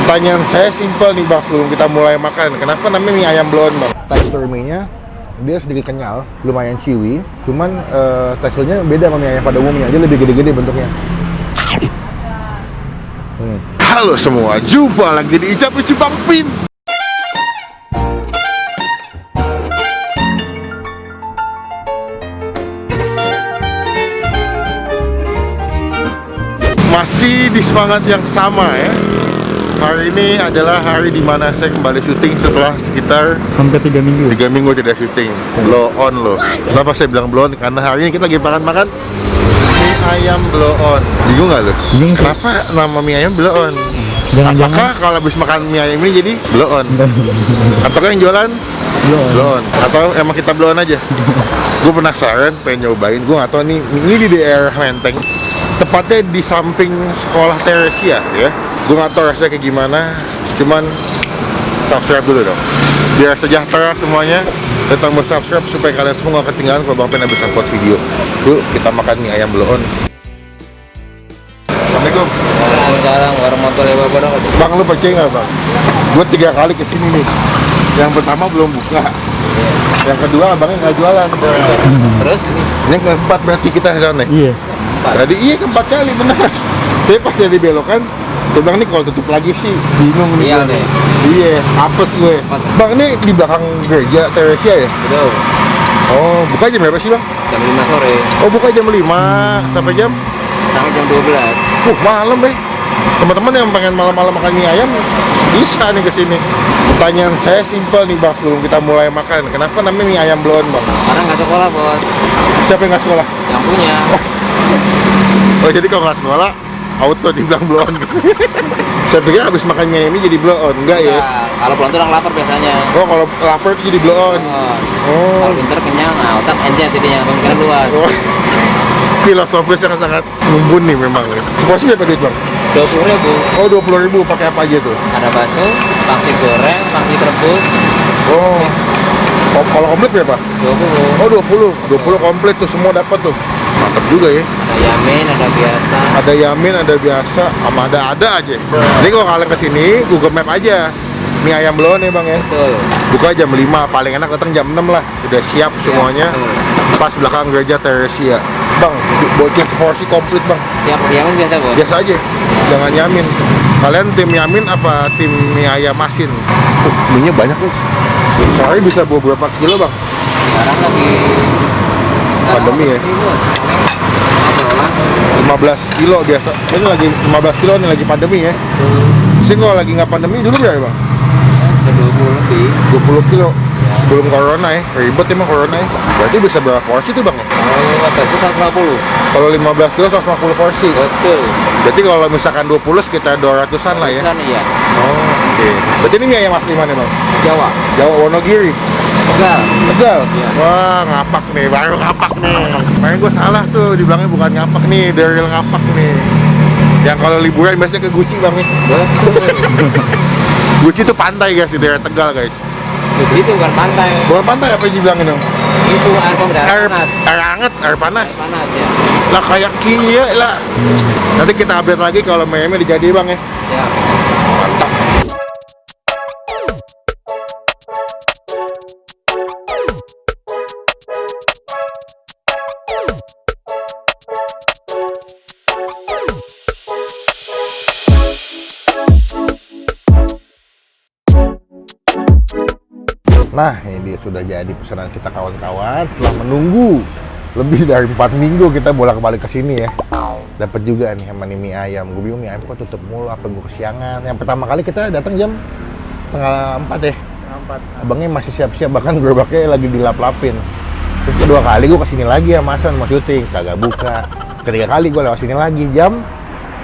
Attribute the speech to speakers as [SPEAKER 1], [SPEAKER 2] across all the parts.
[SPEAKER 1] Pertanyaan saya simpel nih bang, sebelum kita mulai makan, kenapa namanya mie ayam bloon bang? Tekstur mie-nya dia sedikit kenyal, lumayan chewy, cuman teksturnya beda sama mie ayam pada umumnya, dia lebih gede-gede bentuknya. Halo semua, jumpa lagi di Icap Icip Bang Pin. Masih di semangat yang sama ya. Hari ini adalah hari dimana saya kembali syuting setelah sekitar
[SPEAKER 2] hampir 3 minggu.
[SPEAKER 1] 3 minggu tidak syuting. Blow on loh. Kenapa saya bilang blow on? Karena hari ini kita lagi makan mie ayam blow on. Bingung nggak lo?
[SPEAKER 2] Bingung.
[SPEAKER 1] Kenapa nama mie ayam blow on?
[SPEAKER 2] Jangan-jangan
[SPEAKER 1] Apakah kalau habis makan mie ayam ini jadi blow on? Atau yang jualan blow on? Atau emang kita blow on aja? Gue penasaran, pengen nyobain. Gue nggak tahu nih, ini di daerah Menteng, tepatnya di samping sekolah Teresia ya. Gue nggak tahu rasanya kayak gimana, cuman subscribe dulu dong biar sejahtera semuanya. Tentang subscribe supaya kalian semua nggak ketinggalan kalau Bang Pen habis upload video. Yuk kita makan mie ayam blow on. Assalamualaikum.
[SPEAKER 3] Waalaikumsalam warahmatullahi wabarakatuh.
[SPEAKER 1] Bang, lu percaya nggak bang? Gue 3 kali kesini nih. Yang pertama belum buka, yang kedua abangnya nggak jualan.
[SPEAKER 3] Terus ini
[SPEAKER 1] Ini yang keempat berarti kita sana.
[SPEAKER 2] Iya.
[SPEAKER 1] Tadi iya keempat kali benar. Saya pas jadi belokan, saya bilang nih kalau tutup lagi sih bingung nih.
[SPEAKER 3] Iya
[SPEAKER 1] gua
[SPEAKER 3] nih.
[SPEAKER 1] Iya, apes gue. Bang, ini di belakang gereja Teresia ya?
[SPEAKER 3] betul.
[SPEAKER 1] Oh, buka jam berapa sih bang?
[SPEAKER 3] Jam 5 sore
[SPEAKER 1] Oh, buka jam 5 sampai jam?
[SPEAKER 3] sampai jam 12.
[SPEAKER 1] Malam deh. Teman-teman yang pengen malam-malam makan mie ayam bisa nih kesini. Pertanyaan saya simpel nih bang, sebelum kita mulai makan, kenapa namanya mie ayam blow on bang?
[SPEAKER 3] Karena nggak sekolah bos,
[SPEAKER 1] Siapa yang nggak sekolah?
[SPEAKER 3] yang punya.
[SPEAKER 1] Oh, jadi kalau nggak sekolah auto dibilang blow on gitu. Saya pikir habis makan mie ayam ini jadi blow on, enggak ya?
[SPEAKER 3] Nah, kalau pulang tuh orang lapar biasanya.
[SPEAKER 1] Oh, kalau lapar itu jadi blow on. Oh,
[SPEAKER 3] Kalau pinter kenyang, nah otak encer jadinya, pemikiran luas.
[SPEAKER 1] oh. Filosofis yang sangat mumpuni memang. Seporsi berapa duit bang?
[SPEAKER 3] 20.000.
[SPEAKER 1] Oh, 20.000 pakai apa aja tuh?
[SPEAKER 3] Ada bakso, pangsit goreng, pangsit rebus,
[SPEAKER 1] Oh, kalau komplit berapa?
[SPEAKER 3] 20.
[SPEAKER 1] Oh, 20 komplit tuh, semua dapat tuh. Mantap juga ya.
[SPEAKER 3] Ada yamin, ada biasa.
[SPEAKER 1] Ada yamin, ada biasa, sama ada aja. Jadi kalau kalian kesini, Google Map aja. Mie ayam blow on ya bang ya.
[SPEAKER 3] Betul.
[SPEAKER 1] Buka jam 5, paling enak datang jam 6 lah. Udah siap semuanya.
[SPEAKER 3] betul.
[SPEAKER 1] Pas belakang gereja Teresia. Bang, bocor porsi komplit bang.
[SPEAKER 3] Siap yamin biasa bos.
[SPEAKER 1] Biasa aja, jangan yamin. Kalian tim yamin apa tim mie ayam asin? Mie-nya banyak tuh. Sehari bisa bawa berapa kilo bang?
[SPEAKER 3] Sekarang lagi
[SPEAKER 1] Pandemi ya? 15 kilo biasa. Ini lagi 15 kilo nih, lagi pandemi ya. Sih kalau lagi nggak pandemi dulu berapa bang?
[SPEAKER 3] 20 lebih.
[SPEAKER 1] 20 kilo. Belum corona ya, ribet emang corona ya. Berarti bisa berapa porsi tuh bang?
[SPEAKER 3] Kalau itu 150.
[SPEAKER 1] Kalau 15 kilo 150 porsi.
[SPEAKER 3] Betul.
[SPEAKER 1] Berarti kalau misalkan 20 sekitar 200-an lah ya.
[SPEAKER 3] Kan iya.
[SPEAKER 1] Oh, oke. Berarti ini mie ayam asli mana bang?
[SPEAKER 3] Jawa.
[SPEAKER 1] Jawa Wonogiri.
[SPEAKER 3] Tegal.
[SPEAKER 1] Tegal?
[SPEAKER 3] Iya.
[SPEAKER 1] Wah, ngapak nih, baru ngapak nih. Makanya gue salah tuh, dibilangnya bukan ngapak nih, Daryl ngapak nih. Yang kalau liburan biasanya ke Guci bang nih.
[SPEAKER 3] Betul.
[SPEAKER 1] Guci tuh pantai guys, di daerah Tegal guys.
[SPEAKER 3] Itu bukan pantai.
[SPEAKER 1] Bukan pantai, apa yang dibilangin dong?
[SPEAKER 3] Itu air pom
[SPEAKER 1] Air,
[SPEAKER 3] panas.
[SPEAKER 1] air hangat, air panas.
[SPEAKER 3] Air panas ya.
[SPEAKER 1] Lah kayak kia lah. Nanti kita update lagi kalau meme dijadi bang ya.
[SPEAKER 3] Ya.
[SPEAKER 1] Mantap. Nah, ini dia sudah jadi pesanan kita kawan-kawan. Setelah menunggu lebih dari 4 minggu kita bolak-balik ke sini ya. Dapat juga nih sama nih mie ayam. Gue bingung mie ayam kok tutup mulu, apa gue kesiangan. Yang pertama kali kita datang jam 3:30 ya.
[SPEAKER 3] 4.
[SPEAKER 1] Abangnya masih siap-siap, bahkan gerobaknya lagi dilap-lapin. Terus kedua kali gue kesini lagi ya, Masan mau syuting, kagak buka. Ketiga kali gue lewat sini lagi jam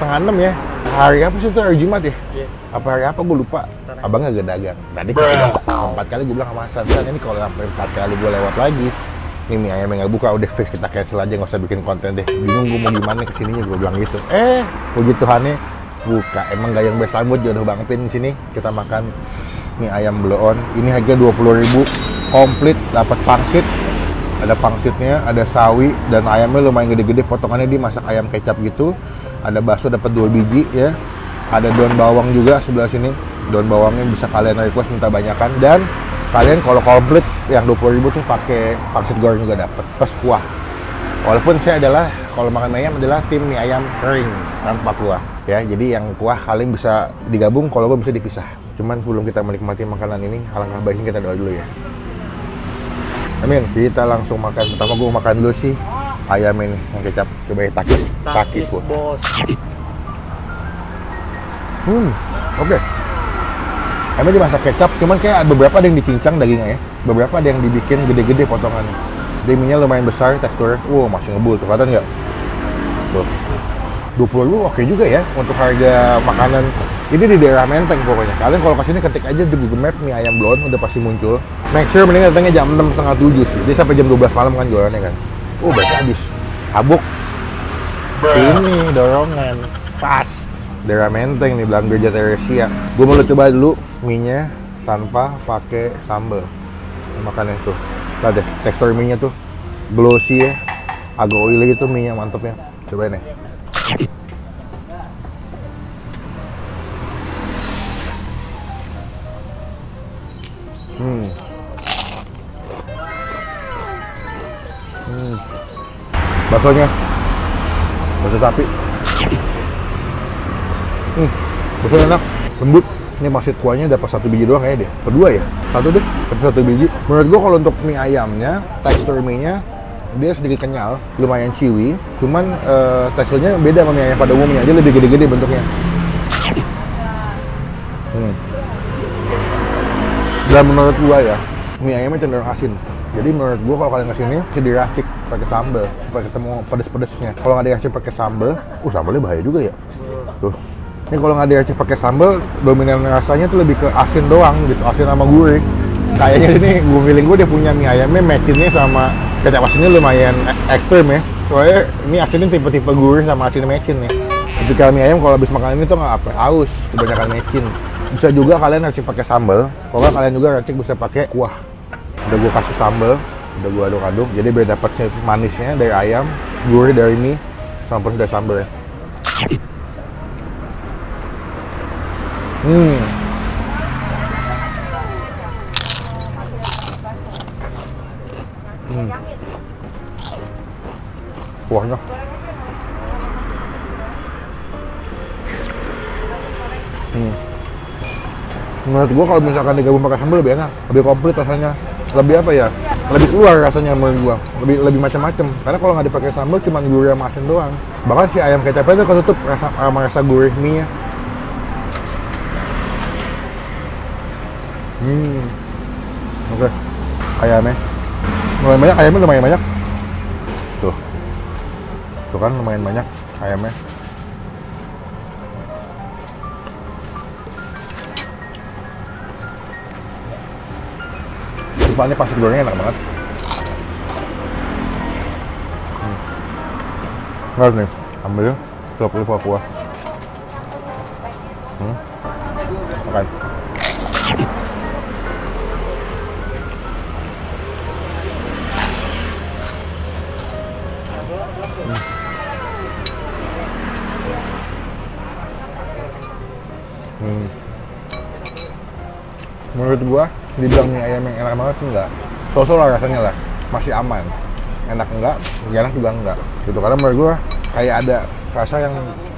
[SPEAKER 1] 5:30 ya. Hari apa sih itu? Hari Jumat ya?
[SPEAKER 3] Iya.
[SPEAKER 1] Apa hari apa gue lupa. Abangnya gak dagang. Tadi ketiga, 4 kali gue bilang sama Masan, ini kalau sampai 4 kali gue lewat lagi, ini mie ayam yang gak buka, udah fix kita cancel aja, gak usah bikin konten deh. Bingung gue mau gimana kesininya, gue bilang gitu. Puji Tuhannya buka. Emang gak yang bersambut, jodoh Bang Pin di sini. Kita makan mie ayam blow on. Ini harga 20.000, komplit, dapat pangsit. Ada pangsitnya, ada sawi, dan ayamnya lumayan gede-gede. Potongannya dia masak ayam kecap gitu. Ada bakso, dapat 2 biji ya. Ada daun bawang juga sebelah sini. Daun bawangnya bisa kalian request minta banyakan, dan kalian kalau komplit yang 20.000 tuh pakai pangsit goreng juga dapat plus kuah. Walaupun saya adalah kalau makan mie ayam adalah tim mie ayam kering tanpa kuah ya, jadi yang kuah kalian bisa digabung, kalau gue bisa dipisah. Cuman sebelum kita menikmati makanan ini, alangkah baiknya kita doa dulu ya. Amin. Kita langsung makan. Pertama gue makan dulu sih ayam ini yang kecap. Coba ya, takis
[SPEAKER 3] bos.
[SPEAKER 1] Oke. Emang dimasak kecap, cuman kayak beberapa ada yang dicincang dagingnya ya. Beberapa ada yang dibikin gede-gede potongannya. Deminya lumayan besar teksturnya. Wow, masih ngebul tuh, kelihatan nggak? Tuh. 20.000 oke juga ya untuk harga makanan. Ini di daerah Menteng pokoknya. Kalian kalau kesini ketik aja di Google Map mie ayam blon, udah pasti muncul. Make sure mending datangnya jam 6, setengah 7 sih. Dia sampai jam 12 malam kan jualannya kan. Berarti habis. Habuk. Sini dorongan. Pas. Daerah Menteng nih, belakang Gereja Teresia. Gue mau coba dulu mie-nya tanpa pakai sambal. Makannya tuh. Lihat deh, tekstur mie-nya tuh glossy ya. Agak oily gitu mie-nya, mantep ya. Cobain nih. Baksonya. Bakso sapi. Bakso enak, lembut. Ini maksud kuahnya dapat 1 biji doang kayaknya deh. Kedua ya? Satu deh, tapi 1 biji. Menurut gua kalau untuk mie ayamnya, tekstur mie-nya dia sedikit kenyal, lumayan chewy. Cuman teksturnya beda sama mie ayam pada umumnya, dia lebih gede-gede bentuknya. Dan menurut gua ya, mie ayamnya cenderung asin. Jadi menurut gua kalau kalian kesini, bisa diracik pakai sambal supaya ketemu pedes-pedesnya. Kalau nggak diracik pakai sambal, sambalnya bahaya juga ya. Tuh. Ini kalau nggak diracik pakai sambal, dominan rasanya tuh lebih ke asin doang gitu, asin sama gurih. Kayaknya ini gue feeling gue dia punya mie ayamnya matchingnya sama kecap asinnya lumayan ekstrim ya. Soalnya ini asinnya tipe-tipe gurih sama asin matching nih. Ketika mie ayam kalau habis makan ini tuh nggak apa, aus kebanyakan matching. Bisa juga kalian racik pakai sambal. Kalau nggak kalian juga racik bisa pakai kuah. Udah gue kasih sambal, udah gue aduk-aduk. Jadi biar dapat manisnya dari ayam, gurih dari mie, sama pedas dari sambal ya. Kuahnya menurut gua kalau misalkan digabung pakai sambal lebih enak, lebih komplit rasanya, lebih apa ya, lebih keluar rasanya menurut gua, lebih macam-macam. Karena kalau nggak dipakai sambal cuma gurih sama asin doang. Bahkan si ayam kecapnya itu ketutup rasa gurih mie nya. Oke. Ayamnya lumayan banyak. Tuh kan lumayan banyak ayamnya. Ini pasti gorengnya enak banget. Harus nih, ambil celok kuah. Makan. Menurut gua dibilang mie ayam yang enak banget sih enggak, so-so lah rasanya lah, masih aman. Enak enggak, enak juga enggak gitu, karena menurut gua kayak ada rasa yang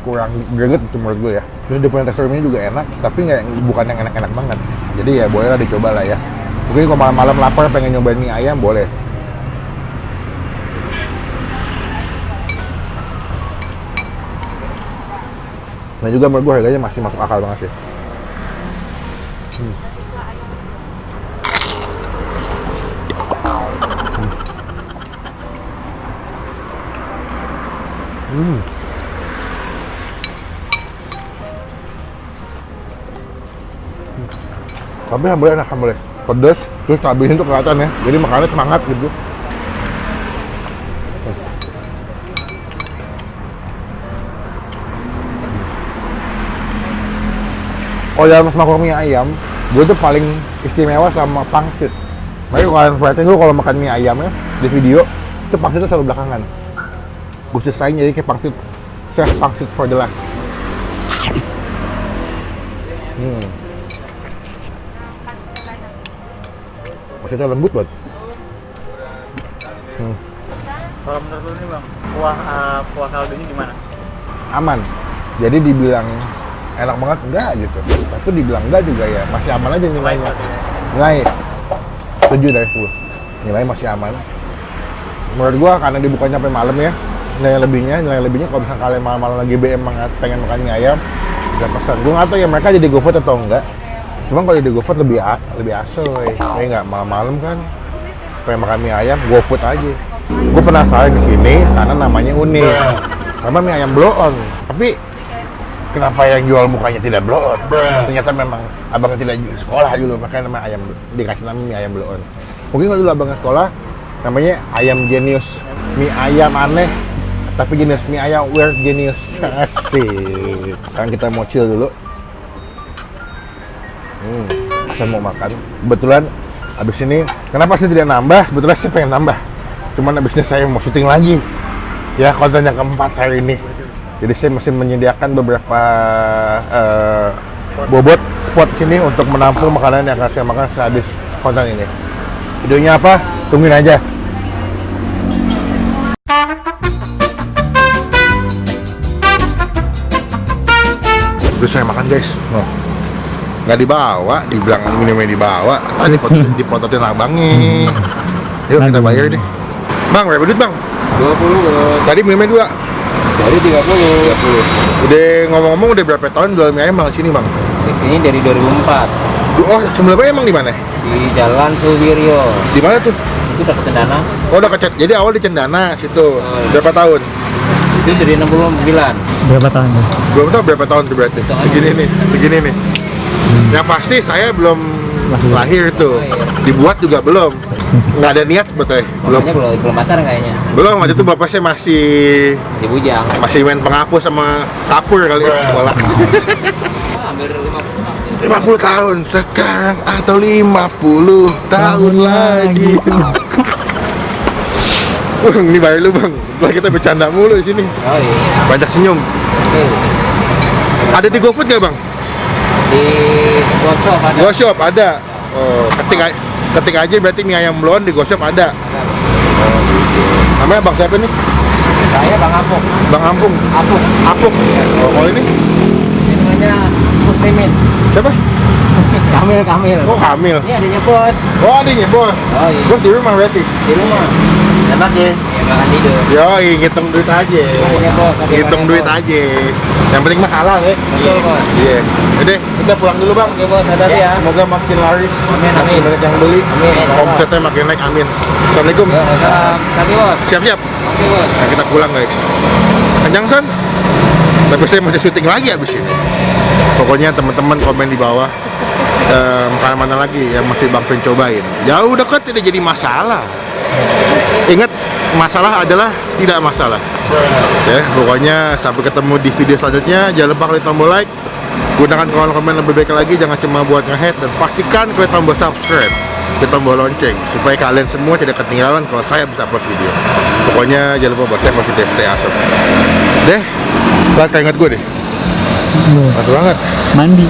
[SPEAKER 1] kurang greget gitu menurut gua ya. Terus dia punya tekstur mie juga enak, tapi bukan yang enak-enak banget. Jadi ya boleh lah dicoba lah ya. Mungkin kalau malam-malam lapar pengen nyobain mie ayam boleh. Nah juga menurut gua harganya masih masuk akal banget sih. Tapi sambalnya enak, sambalnya pedas, terus cabenya tuh kelihatan ya, jadi makannya semangat gitu. Oh ya, mas mangkok mie ayam, gue tuh paling istimewa sama pangsit. Makanya kalau kalian perhatiin dulu kalau makan mie ayamnya di video, itu pangsitnya selalu belakangan. Gue sisain jadi kayak pangsit, chef pangsit for the last. Maksudnya lembut banget.
[SPEAKER 3] Kalau menurut lu nih bang, kuah kaldunya gimana?
[SPEAKER 1] Aman. Jadi dibilang enak banget enggak gitu. Tapi dibilang enggak juga ya masih aman aja nilainya. Nilai 7 dari 10. Nilai masih aman. Menurut gua karena dibukanya sampai malam ya. Nilai lebihnya kalau misalnya kalian malam-malam lagi BM pengen makan mie ayam, bisa pesan. Gua nggak tahu ya mereka jadi GoFood atau enggak. Cuman kalau di GoFood lebih asoy. Kayak nggak malam-malam kan pengen makan mie ayam, GoFood aja. Gue penasaran di sini karena namanya unik. Karena mie ayam blow on. Tapi kenapa yang jual mukanya tidak blow on? Ternyata memang abang tidak sekolah dulu, makanya nama ayam dikasih nama mie ayam blow on. Mungkin kalau dulu abang sekolah namanya ayam genius, mie ayam aneh, tapi genius, mie ayam weird genius. Asik. Sekarang kita mau chill dulu. Saya mau makan. Kebetulan abis ini, kenapa saya tidak nambah? Sebetulnya saya pengen nambah. Cuman abisnya saya mau syuting lagi. Ya, konten yang keempat hari ini. Jadi saya masih menyediakan beberapa bobot spot sini untuk menampung makanan yang akan saya makan sehabis konten ini. Videonya apa? Tungguin aja. Terus saya makan guys. Nggak dibawa, dibilang minumnya dibawa. Tadi dipototin abangnya. Yuk kita bayar deh. Bang, berapa duit bang?
[SPEAKER 3] 20
[SPEAKER 1] Tadi minumnya 2.
[SPEAKER 3] Jadi 30.
[SPEAKER 1] 30. Udah ngomong-ngomong udah berapa tahun jual mie ayam bang di sini bang?
[SPEAKER 3] Di sini dari 2004.
[SPEAKER 1] Oh, sebelumnya emang di mana?
[SPEAKER 3] Di Jalan Suwiryo.
[SPEAKER 1] Di mana tuh?
[SPEAKER 3] Itu dekat Cendana.
[SPEAKER 1] Oh, udah kecet. Jadi awal di Cendana situ. Berapa tahun?
[SPEAKER 3] Itu dari 69.
[SPEAKER 2] Berapa tahun?
[SPEAKER 1] Belum tahu berapa tahun tuh berarti. Begini nih. Yang pasti saya belum lahir tuh. Dibuat juga belum. Nggak ada niat sebetulnya.
[SPEAKER 3] Belum pacaran kayaknya.
[SPEAKER 1] Belum, waktu itu bapak saya masih
[SPEAKER 3] Di Bujang.
[SPEAKER 1] main penghapus sama kapur kali ya sekolah.
[SPEAKER 3] Hampir 50.
[SPEAKER 1] 50 tahun sekarang atau 50 tahun lagi. Ini bayar lu bang. Setelah kita bercanda mulu di sini.
[SPEAKER 3] Oh iya.
[SPEAKER 1] Banyak senyum.
[SPEAKER 3] Oke.
[SPEAKER 1] Ada di GoFood nggak bang?
[SPEAKER 3] Di Gosok ada.
[SPEAKER 1] GoShop ada. Oh, ketik aja berarti mie ayam blon di GoShop ada. Namanya bang siapa nih?
[SPEAKER 3] Saya Bang Apuk.
[SPEAKER 1] Bang Ampung.
[SPEAKER 3] Apuk.
[SPEAKER 1] Apuk. Oh, kalau ini
[SPEAKER 3] Ini namanya Muslimin.
[SPEAKER 1] siapa?
[SPEAKER 3] Kamil.
[SPEAKER 1] Oh, Kamil.
[SPEAKER 3] Ini adanya Bos.
[SPEAKER 1] Oh, adanya bos.
[SPEAKER 3] Oh iya.
[SPEAKER 1] Bos di rumah berarti.
[SPEAKER 3] Di rumah.
[SPEAKER 1] Enak ya.
[SPEAKER 3] Ya makan tidur.
[SPEAKER 1] Yoi, ngitung duit aja.
[SPEAKER 3] Iya, Bos. Oke,
[SPEAKER 1] Ngitung
[SPEAKER 3] Bang,
[SPEAKER 1] duit
[SPEAKER 3] Bos.
[SPEAKER 1] aja. Yang penting mah halal ya.
[SPEAKER 3] Betul, Bos.
[SPEAKER 1] Iya. Udah, kita pulang dulu bang.
[SPEAKER 3] Oke, Bos. Hati-hati ya.
[SPEAKER 1] Semoga makin laris.
[SPEAKER 3] Amin, amin.
[SPEAKER 1] Makin banyak yang beli.
[SPEAKER 3] Amin.
[SPEAKER 1] Omsetnya makin naik. Amin. Assalamualaikum.
[SPEAKER 3] Ya, salam. Hati, Bos.
[SPEAKER 1] Siap-siap.
[SPEAKER 3] Oke, Bos.
[SPEAKER 1] Nah, kita pulang guys. Kenyang Son? Tapi saya masih syuting lagi abis ini. Pokoknya teman-teman komen di bawah makanan mana lagi yang masih Bang Pen cobain. Jauh dekat tidak jadi masalah. Ingat, masalah adalah tidak masalah. Ya, pokoknya sampai ketemu di video selanjutnya. Jangan lupa klik tombol like, gunakan komen lebih baik lagi, jangan cuma buat nge-head, dan pastikan klik tombol subscribe, klik tombol lonceng supaya kalian semua tidak ketinggalan kalau saya bisa upload video. Pokoknya jangan lupa buat saya positif, stay awesome. Deh, lah ingat gue deh. Mantap banget.
[SPEAKER 2] Mandi.